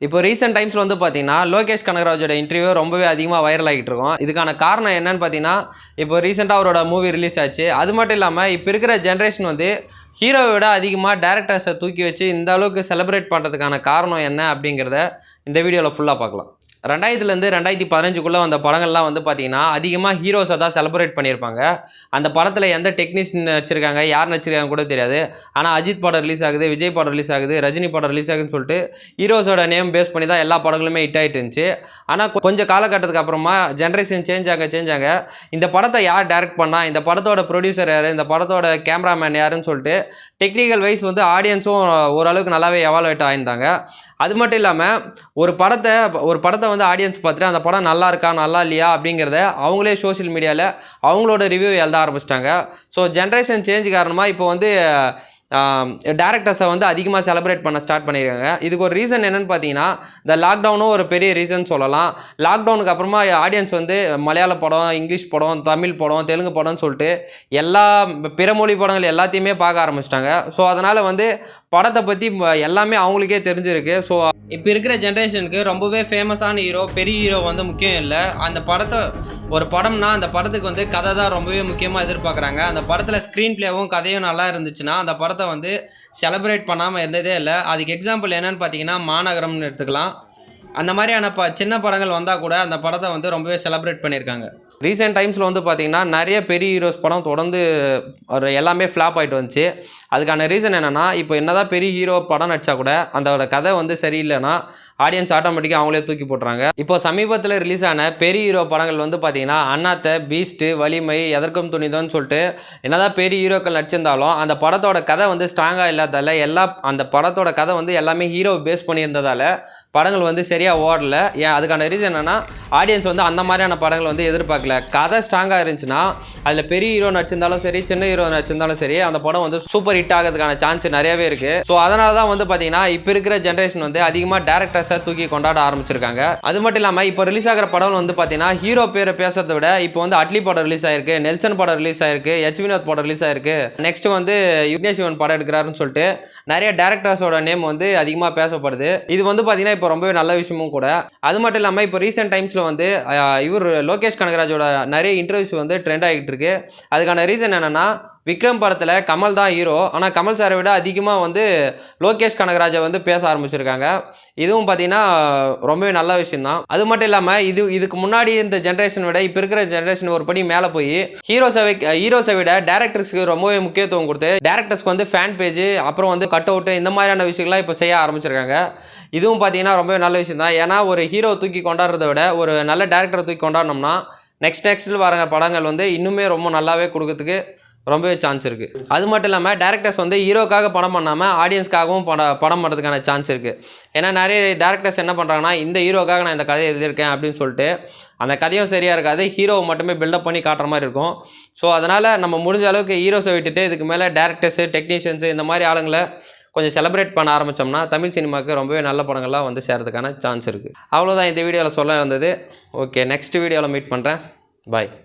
இப்போ ரீசெண்ட் டைம்ஸில் வந்து பார்த்தீங்கன்னா லோகேஷ் கனகராஜோட இன்டர்வியூ ரொம்பவே அதிகமாக வைரல் ஆகிட்டு இருக்கும். இதுக்கான காரணம் என்னன்னு பார்த்தீங்கன்னா, இப்போ ரீசெண்டாக அவரோட மூவி ரிலீஸ் ஆச்சு. அது மட்டும் இல்லாமல் இப்போ இருக்கிற ஜென்ரேஷன் வந்து ஹீரோவை விட அதிகமாக டேரக்டர்ஸை தூக்கி வச்சு இந்த அளவுக்கு செலிப்ரேட் பண்ணுறதுக்கான காரணம் என்ன அப்படிங்கிறத இந்த வீடியோவில் ஃபுல்லாக பார்க்கலாம். 2000லேருந்து 2015க்குள்ளே வந்த படங்கள்லாம் வந்து பார்த்தீங்கன்னா அதிகமாக ஹீரோஸை தான் செலிப்ரேட் பண்ணியிருப்பாங்க. அந்த படத்தில் எந்த டெக்னீஷியன் நடிச்சிருக்காங்க, யார் நடிச்சிருக்காங்க கூட தெரியாது. ஆனால் அஜித் படம் ரிலீஸ் ஆகுது, விஜய் படம் ரிலீஸ் ஆகுது, ரஜினி படம் ரிலீஸ் ஆகுதுன்னு சொல்லிட்டு ஹீரோஸோட நேம் பேஸ் பண்ணி தான் எல்லா படங்களுமே ஹிட் ஆகிட்டு இருந்துச்சு. ஆனால் கொஞ்சம் காலகட்டத்துக்கு அப்புறமா ஜென்ரேஷன் சேஞ்ச் ஆக இந்த படத்தை யார் டைரக்ட் பண்ணா, இந்த படத்தோட ப்ரொடியூசர் யார், இந்த படத்தோட கேமராமேன் யாருன்னு சொல்லிட்டு டெக்னிக்கல் வைஸ் வந்து ஆடியன்ஸும் ஓரளவுக்கு நல்லாவே எவாலுவேட் ஆகியிருந்தாங்க. அது மட்டும் இல்லாமல் ஒரு படத்தை வந்து ஆடியன்ஸ் பார்த்துட்டு அந்த படம் நல்லா இருக்கா நல்லா இல்லையா அப்படிங்கிறத அவங்களே சோஷியல் மீடியாவில் அவங்களோட ரிவ்யூ எழுத ஆரம்பிச்சிட்டாங்க. ஸோ ஜென்ரேஷன் சேஞ்ச் காரணமாக இப்போ வந்து டேரக்டர்ஸை வந்து அதிகமாக செலிப்ரேட் பண்ண ஸ்டார்ட் பண்ணியிருக்காங்க. இதுக்கு ஒரு ரீசன் என்னென்னு பார்த்தீங்கன்னா, இந்த லாக்டவுனும் ஒரு பெரிய ரீசன் சொல்லலாம். லாக்டவுனுக்கு அப்புறமா ஆடியன்ஸ் வந்து மலையாள படம், இங்கிலீஷ் படம், தமிழ் படம், தெலுங்கு படம்னு சொல்லிட்டு எல்லா பிற மொழி படங்கள் எல்லாத்தையுமே பார்க்க ஆரம்பிச்சிட்டாங்க. ஸோ அதனால் வந்து படத்தை பற்றி எல்லாமே அவங்களுக்கே தெரிஞ்சிருக்கு. ஸோ இப்போ இருக்கிற ஜென்ரேஷனுக்கு ரொம்பவே ஃபேமஸான ஹீரோ, பெரிய ஹீரோ வந்து முக்கியம் இல்லை. அந்த படத்தை ஒரு படம்னா அந்த படத்துக்கு வந்து கதை தான் ரொம்பவே முக்கியமாக எதிர்பார்க்குறாங்க. அந்த படத்தில் ஸ்க்ரீன் பிளேவும் கதையும் நல்லா இருந்துச்சுன்னா அந்த படத்தை வந்து செலிப்ரேட் பண்ணாமல் இருந்ததே இல்லை. அதுக்கு எக்ஸாம்பிள் என்னென்னு பார்த்தீங்கன்னா மாநகரம்னு எடுத்துக்கலாம். அந்த மாதிரியான சின்ன படங்கள் வந்தால் கூட அந்த படத்தை வந்து ரொம்பவே செலிப்ரேட் பண்ணியிருக்காங்க. ரீசெண்ட் டைம்ஸில் வந்து பார்த்திங்கன்னா நிறைய பெரிய ஹீரோஸ் படம் தொடர்ந்து எல்லாமே ஃப்ளாப் ஆகிட்டு வந்துச்சு. அதுக்கான ரீசன் என்னென்னா, இப்போ என்னதான் பெரிய ஹீரோ படம் நடித்தா கூட அந்த கதை வந்து சரியில்லைன்னா ஆடியன்ஸ் ஆட்டோமேட்டிக்காக அவங்களே தூக்கி போட்டுறாங்க. இப்போ சமீபத்தில் ரிலீஸ் ஆன பெரிய ஹீரோ படங்கள் வந்து பார்த்திங்கன்னா அண்ணாத்த, பீஸ்ட்டு, வலிமை, எதற்கும் துணிதோன்னு சொல்லிட்டு என்னதான் பெரிய ஹீரோக்கள் நடிச்சிருந்தாலும் அந்த படத்தோட கதை வந்து ஸ்ட்ராங்காக இல்லாதால அந்த படத்தோட கதை வந்து எல்லாமே ஹீரோ பேஸ் பண்ணியிருந்ததால் படங்கள் வந்து சரியாக ஓடலை. அதுக்கான ரீசன் என்னென்னா, ஆடியன்ஸ் வந்து அந்த மாதிரியான படங்கள் வந்து எதிர்பார்க்கல. கதை ஸ்ட்ராங்காக இருந்துச்சுன்னா அதில் பெரிய ஹீரோ நடிச்சிருந்தாலும் சரி, சின்ன ஹீரோ நடிச்சிருந்தாலும் சரி, அந்த படம் வந்து சூப்பர் ஹிட் ஆகிறதுக்கான சான்ஸ் நிறையவே இருக்குது. ஸோ அதனால தான் வந்து பார்த்தீங்கன்னா இப்போ இருக்கிற ஜென்ரேஷன் வந்து அதிகமாக டேரக்டர்ஸை தூக்கி கொண்டாட ஆரம்பிச்சிருக்காங்க. அது மட்டும் இல்லாமல் இப்போ ரிலீஸ் ஆகிற படம் வந்து பார்த்தீங்கன்னா ஹீரோ பேரை பேசுறதை விட இப்போ வந்து அட்லி படம் ரிலீஸ் ஆயிருக்கு, நெல்சன் படம் ரிலீஸ் ஆயிருக்கு, எச் வினோத் படம் ரிலீஸ் ஆயிருக்கு, நெக்ஸ்ட் வந்து விக்னேஷ் சிவன் படம் எடுக்கிறாருன்னு சொல்லிட்டு நிறைய டேரக்டர்ஸோட நேம் வந்து அதிகமாக பேசப்படுது. இது வந்து பார்த்தீங்கன்னா இப்போ ரொம்பவே நல்ல விஷயமும் கூட. அது மட்டும் இல்லாமல் இப்போ ரீசெண்ட் டைம்ஸில் வந்து இவர் லோகேஷ் கனகராஜோட நிறைய இன்டர்வியூஸ் வந்து ட்ரெண்ட் ஆகிட்டு இருக்கு. அதுக்கான ரீசன் என்னென்னா, விக்ரம் படத்தில் கமல் தான் ஹீரோ, ஆனால் கமல் சாரை விட அதிகமாக வந்து லோகேஷ் கனகராஜை வந்து பேச ஆரம்பிச்சிருக்காங்க. இதுவும் பார்த்தீங்கன்னா ரொம்பவே நல்ல விஷயம்தான். அது மட்டும் இல்லாமல் இதுக்கு முன்னாடி இந்த ஜென்ரேஷன் விட இப்போ இருக்கிற ஜென்ரேஷன் ஒரு படி மேலே போய் ஹீரோஸை விட டேரக்டர்ஸ்க்கு ரொம்பவே முக்கியத்துவம் கொடுத்து டேரக்டர்ஸ்க்கு வந்து ஃபேன் பேஜ், அப்புறம் வந்து கட் அவுட்டு, இந்த மாதிரியான விஷயங்கள்லாம் இப்போ செய்ய ஆரம்பிச்சிருக்காங்க. இதுவும் பார்த்தீங்கன்னா ரொம்பவே நல்ல விஷயம் தான். ஏன்னா ஒரு ஹீரோ தூக்கி கொண்டாடுறதை விட ஒரு நல்ல டேரக்டரை தூக்கி கொண்டாடினோம்னா நெக்ஸ்ட்டில் வர படங்கள் வந்து இன்னுமே ரொம்ப நல்லாவே கொடுக்கறதுக்கு ரொம்பவே சான்ஸ் இருக்குது. அது மட்டும் இல்லாமல் டேரக்டர்ஸ் வந்து ஹீரோக்காக படம் பண்ணாமல் ஆடியன்ஸ்க்காகவும் படம் பண்ணுறதுக்கான சான்ஸ் இருக்குது. ஏன்னா நிறைய டேரக்டர்ஸ் என்ன பண்ணுறாங்கன்னா, இந்த ஹீரோக்காக நான் இந்த கதையை எழுதியிருக்கேன் அப்படின்னு சொல்லிட்டு அந்த கதையும் சரியாக இருக்காது, ஹீரோவை மட்டுமே பில்டப் பண்ணி காட்டுற மாதிரி இருக்கும். ஸோ அதனால் நம்ம முடிஞ்ச அளவுக்கு ஹீரோஸை விட்டுட்டு இதுக்கு மேலே டேரக்டர்ஸு, டெக்னீஷியன்ஸு, இந்த மாதிரி ஆளுங்களை கொஞ்சம் செலிப்ரேட் பண்ண ஆரம்பித்தோம்னா தமிழ் சினிமாவுக்கு ரொம்பவே நல்ல படங்கள்லாம் வந்து சேர்றதுக்கான சான்ஸ் இருக்குது. அவ்வளோதான் இந்த வீடியோவில் சொல்ல இருந்தது. ஓகே, நெக்ஸ்ட் வீடியோவில் மீட் பண்ணுறேன். பாய்.